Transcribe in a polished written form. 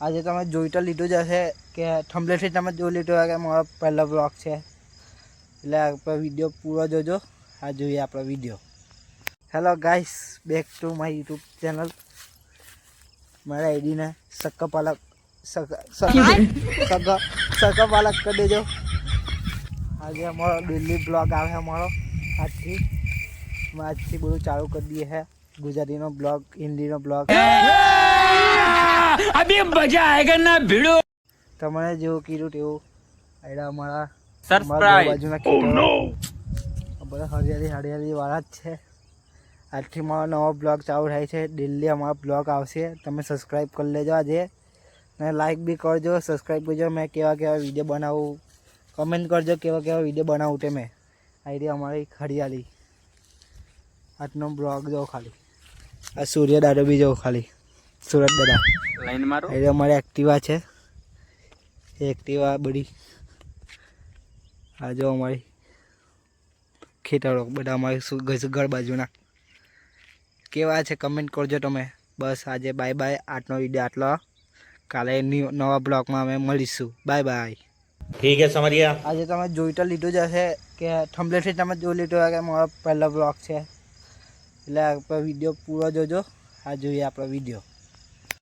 આજે તમે જોઈ તો લીધું જ હશે કે થંબનેલથી તમે જોઈ લીધું હોય કે મારો પહેલો બ્લોગ છે, એટલે આપણે વિડીયો પૂરો જોજો. આ જોઈએ આપણો video. Hello guys, back to my YouTube channel. મારા આઈડીને સક્કપાલક કરી દેજો. આજે અમારો દિલ્હી બ્લોગ આવે અમારો આજથી બધું ચાલુ કરી દઈએ છે. ગુજરાતીનો બ્લોગ, હિન્દીનો બ્લોગ. અભી મજા આયેગા ના ભીડો. તમને જેવું કીધું તેવું આઈડા અમારા બાજુના ખેતરો બધા હરિયાળી વાળા જ છે. આજથી મારો નવો બ્લોગ ચાલુ થાય છે. ડેલી અમારો બ્લોગ આવશે. તમે સબસ્ક્રાઈબ કરી લેજો આજે ને લાઈક બી કરજો, સબસ્ક્રાઈબ કરજો. મેં કેવા વિડીયો બનાવું, કમેન્ટ કરજો કેવા વિડીયો બનાવું તે. મેં આઈડિયા અમારી હરિયાળી. આજનો બ્લોગ જો ખાલી આ સૂર્ય દાદો બી જો ખાલી સુરત દાદા લાઈન મારો. એ અમારી એક્ટિવા છે, એક્ટિવા બધી. આ જો અમારી ખેતરો બધા અમારી ઘર બાજુના કેવા છે કમેન્ટ કરજો તમે. બસ આજે બાય બાય. આજનો વિડીયો આટલો. કાલે નવા બ્લોગમાં અમે મળીશું. Bye bye. ઠીક હે સમરિયા. આજે તમે જોઈ તો લીધું જ હશે કે થંબનેલથી તમે જોઈ લીધું હોય કે મારો પહેલો બ્લોગ છે, એટલે આપણે વિડીયો પૂરો જોજો. આ જોઈએ આપણો વિડીયો.